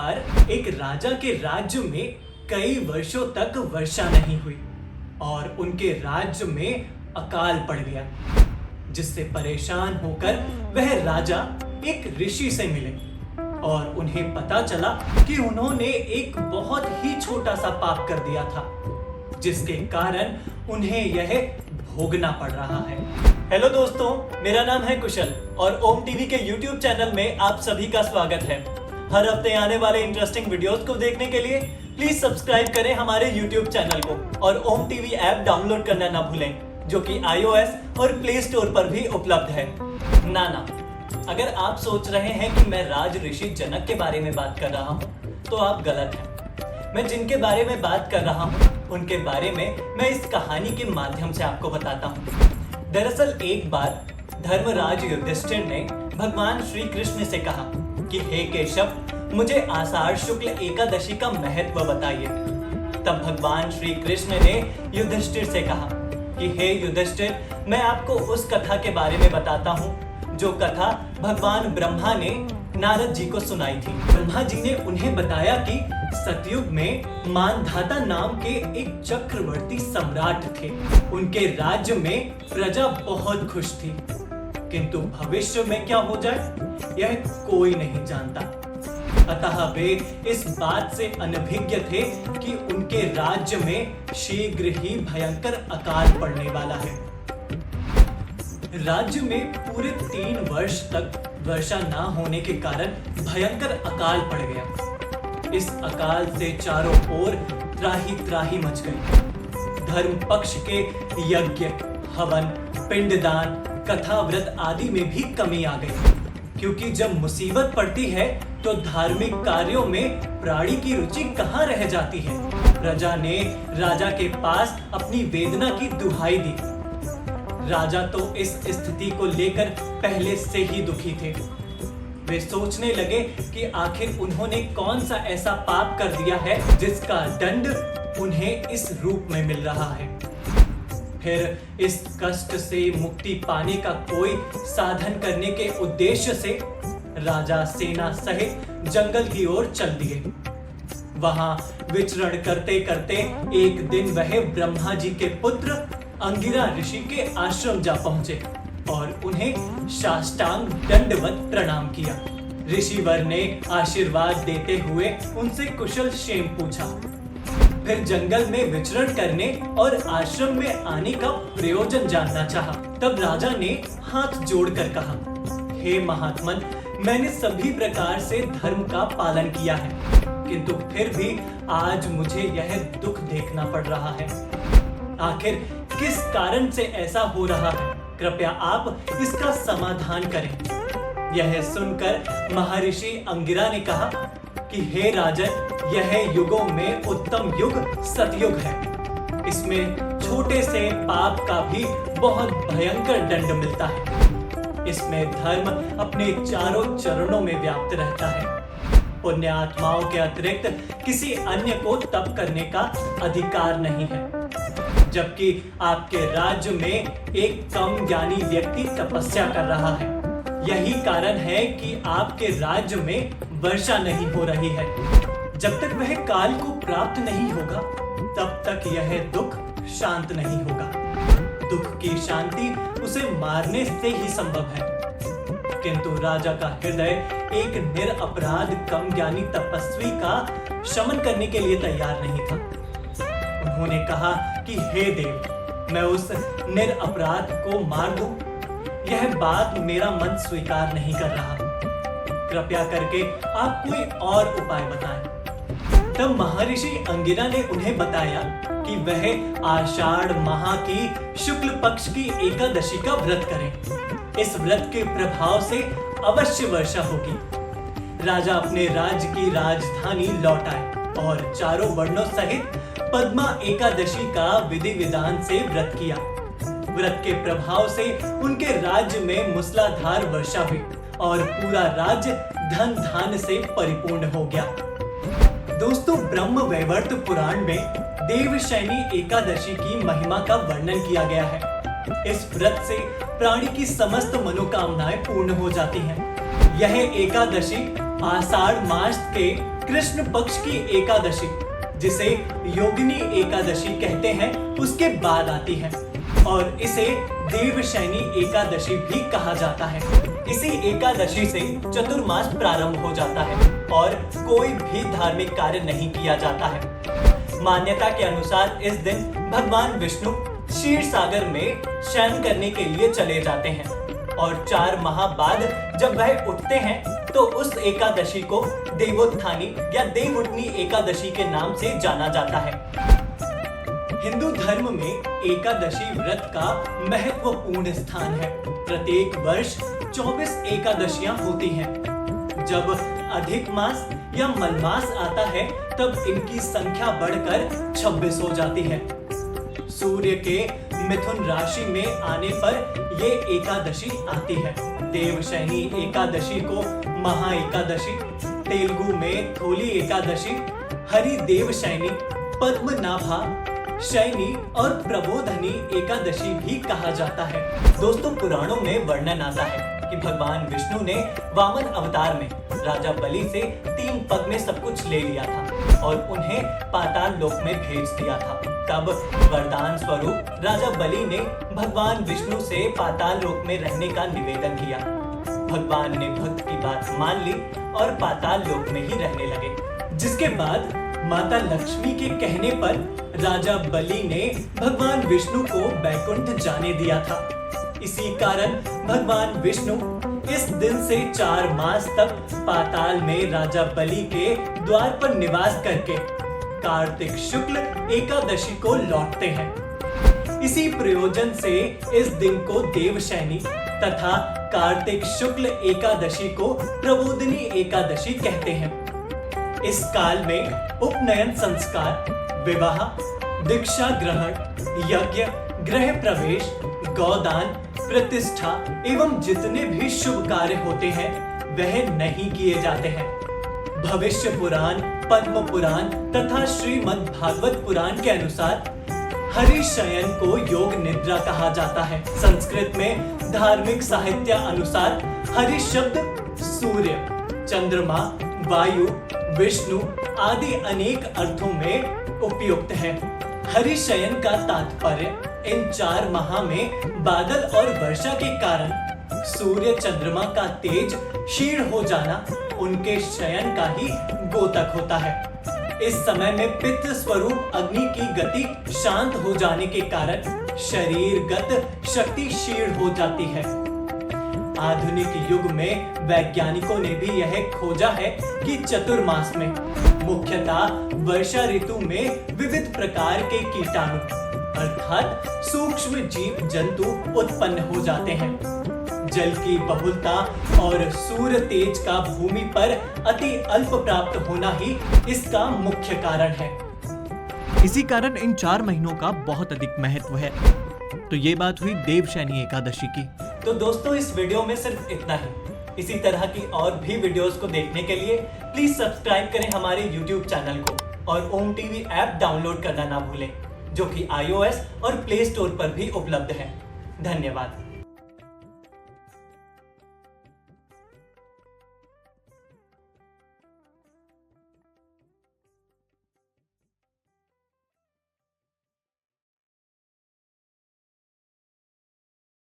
बार एक राजा के राज्य में कई वर्षों तक वर्षा नहीं हुई और उनके राज्य में अकाल पड़ गया, जिससे परेशान होकर वह राजा एक ऋषि से मिले और उन्हें पता चला कि उन्होंने एक बहुत ही छोटा सा पाप कर दिया था, जिसके कारण उन्हें यह भोगना पड़ रहा है। हेलो दोस्तों, मेरा नाम है कुशल और ओम टीवी के यूट्यूब चैनल में आप सभी का स्वागत है। हर हफ्ते आने वाले इंटरेस्टिंग वीडियोस को देखने के लिए प्लीज सब्सक्राइब करें हमारे यूट्यूब चैनल को और ओम टीवी ऐप डाउनलोड करना ना भूलें, जो कि iOS और प्ले स्टोर पर भी उपलब्ध है। नाना, अगर आप सोच रहे हैं कि मैं राज ऋषि जनक के बारे में बात कर रहा हूँ, तो आप गलत हैं। मैं जिनके बारे में बात कर रहा हूँ उनके बारे में मैं इस कहानी के माध्यम से आपको बताता हूँ। दरअसल एक बार धर्मराज युधिष्ठिर ने भगवान श्री कृष्ण से कहा कि हे केशव, मुझे आषाढ़ शुक्ल एकादशी का महत्व बताइए। तब भगवान श्री कृष्ण ने युधिष्ठिर से कहा कि हे युधिष्ठिर, मैं आपको उस कथा के बारे में बताता हूँ जो कथा भगवान ब्रह्मा ने नारद जी को सुनाई थी। ब्रह्मा जी ने उन्हें बताया कि सतयुग में मानधाता नाम के एक चक्रवर्ती सम्राट थे। उनके राज्य में प्रजा बहुत खुश थी, किंतु भविष्य में क्या हो जाए यह कोई नहीं जानता। अतः वे इस बात से अनभिज्ञ थे कि उनके राज्य में शीघ्र ही भयंकर अकाल पड़ने वाला है। राज्य में पूरे 3 वर्ष तक वर्षा ना होने के कारण भयंकर अकाल पड़ गया। इस अकाल से चारों ओर त्राही त्राही मच गई। धर्म पक्ष के यज्ञ, हवन, पिंडदान, कथा, व्रत आदि में भी कमी आ गई, क्योंकि जब मुसीबत पड़ती है तो धार्मिक कार्यों में प्राणी की रुचि कहाँ रह जाती है। प्रजा ने राजा के पास अपनी वेदना की दुहाई दी। राजा तो इस स्थिति को लेकर पहले से ही दुखी थे। वे सोचने लगे कि आखिर उन्होंने कौन सा ऐसा पाप कर दिया है जिसका दंड उन्हें इस रूप में मिल रहा है। फिर इस कष्ट से मुक्ति पाने का कोई साधन करने के उद्देश्य से राजा सेना सहित जंगल की ओर चल दिए। वहां विचरण करते करते एक दिन वह ब्रह्मा जी के पुत्र अंगिरा ऋषि के आश्रम जा पहुंचे और उन्हें साष्टांग दंडवत प्रणाम किया। ऋषिवर ने आशीर्वाद देते हुए उनसे कुशल क्षेम पूछा। फिर जंगल में विचरण करने और आश्रम में आने का प्रयोजन जानना चाहा। तब राजा ने हाथ जोड़कर कहा, हे महात्मन, मैंने सभी प्रकार से धर्म का पालन किया है, किंतु फिर भी आज मुझे यह दुख देखना पड़ रहा है। आखिर किस कारण से ऐसा हो रहा है? कृपया आप इसका समाधान करें। यह सुनकर महर्षि अंगिरा ने कहा कि हे राजन, यह युगों में उत्तम युग सतयुग है। इसमें छोटे से पाप का भी बहुत भयंकर दंड मिलता है। इसमें धर्म अपने चारों चरणों में व्याप्त रहता है। पुण्य आत्माओं के अतिरिक्त किसी अन्य को तप करने का अधिकार नहीं है, जबकि आपके राज्य में एक कम ज्ञानी व्यक्ति तपस्या कर रहा है। यही कारण है कि आपके राज्य में वर्षा नहीं हो रही है। जब तक वह काल को प्राप्त नहीं होगा, तब तक यह दुख शांत नहीं होगा। दुख की शांति उसे मारने से ही संभव है। किंतु राजा का हृदय एक निरपराध कम ज्ञानी तपस्वी का शमन करने के लिए तैयार नहीं था। उन्होंने कहा कि हे देव, मैं उस निरपराध को मार दूं? यह बात मेरा मन स्वीकार नहीं कर रहा। कृपया करके आप कोई और उपाय बताएं। तब महर्षि अंगिरा ने उन्हें बताया कि वह आषाढ़ माह की शुक्ल पक्ष की एकादशी का व्रत करें। इस व्रत के प्रभाव से अवश्य वर्षा होगी। राजा अपने राज्य की राजधानी लौट आए और चारों वर्णों सहित पद्मा एकादशी का विधि विधान से व्रत किया। व्रत के प्रभाव से उनके राज्य में मूसलाधार वर्षा हुई और पूरा राज्य धन धान्य से परिपूर्ण हो गया। दोस्तों, ब्रह्म वैवर्त पुराण में देवशयनी एकादशी की महिमा का वर्णन किया गया है। इस व्रत से प्राणी की समस्त मनोकामनाएं पूर्ण हो जाती हैं। यह एकादशी आषाढ़ मास के कृष्ण पक्ष की एकादशी, जिसे योगिनी एकादशी कहते हैं, उसके बाद आती है और इसे देवशयनी एकादशी भी कहा जाता है। इसी एकादशी से चतुर्मास प्रारंभ हो जाता है और कोई भी धार्मिक कार्य नहीं किया जाता है। मान्यता के अनुसार इस दिन भगवान विष्णु क्षीर सागर में शयन करने के लिए चले जाते हैं और 4 माह बाद जब वह उठते हैं तो उस एकादशी को देवोत्थानी या देवउठनी एकादशी के नाम से जाना जाता है। हिंदू धर्म में एकादशी व्रत का महत्वपूर्ण स्थान है। प्रत्येक वर्ष 24 एकादशियां होती हैं। जब अधिक मास या मलमास आता है तब इनकी संख्या बढ़कर 26 हो जाती है। सूर्य के मिथुन राशि में आने पर ये एकादशी आती है। देवशयनी एकादशी को महा एकादशी, तेलुगु में थोली एकादशी, हरि देवशयनी, पद्मनाभा शयनी और प्रबोधनी एकादशी भी कहा जाता है। दोस्तों, पुराणों में वर्णन आता है कि भगवान विष्णु ने वामन अवतार में राजा बलि से 3 पग में सब कुछ ले लिया था और उन्हें पाताल लोक में भेज दिया था। तब वरदान स्वरूप राजा बलि ने भगवान विष्णु से पाताल लोक में रहने का निवेदन किया। भगवान ने भक्त की बात मान ली और पाताल लोक में ही रहने लगे। जिसके बाद माता लक्ष्मी के कहने पर राजा बलि ने भगवान विष्णु को बैकुंठ जाने दिया था। इसी कारण भगवान विष्णु इस दिन से 4 मास तक पाताल में राजा बलि के द्वार पर निवास करके कार्तिक शुक्ल एकादशी को लौटते हैं। इसी प्रयोजन से इस दिन को देवशयनी तथा कार्तिक शुक्ल एकादशी को प्रबोधनी एकादशी कहते हैं। इस काल में उपनयन संस्कार, विवाह, दीक्षा ग्रहण, यज्ञ, गृह प्रवेश, गौदान, प्रतिष्ठा एवं जितने भी शुभ कार्य होते हैं वह नहीं किए जाते हैं। भविष्य पुराण, पद्म पुराण तथा श्रीमद् भागवत पुराण के अनुसार हरिशयन को योग निद्रा कहा जाता है। संस्कृत में धार्मिक साहित्य अनुसार हरि शब्द सूर्य, चंद्रमा, वायु, विष्णु आदि अनेक अर्थों में उपयुक्त है। हरिशयन का तात्पर्य इन 4 माह में बादल और वर्षा के कारण सूर्य चंद्रमा का तेज क्षीण हो जाना उनके शयन का ही गोतक होता है। इस समय में पितृ स्वरूप अग्नि की गति शांत हो जाने के कारण शरीरगत शक्ति क्षीण हो जाती है। आधुनिक युग में वैज्ञानिकों ने भी यह खोजा है कि चतुर्मास में मुख्यतः वर्षा ऋतु में विविध प्रकार के कीटाणु अर्थात सूक्ष्म जीव जंतु उत्पन्न हो जाते हैं। जल की बहुलता और सूर्य तेज का भूमि पर अति अल्प प्राप्त होना ही इसका मुख्य कारण है। इसी कारण इन 4 महीनों का बहुत अधिक महत्व है। तो ये बात हुई देवशयनी एकादशी की। तो दोस्तों, इस वीडियो में सिर्फ इतना ही। इसी तरह की और भी वीडियोस को देखने के लिए प्लीज सब्सक्राइब करें हमारे YouTube चैनल को और ओम टीवी ऐप डाउनलोड करना ना भूलें, जो कि iOS और प्ले स्टोर पर भी उपलब्ध है। धन्यवाद।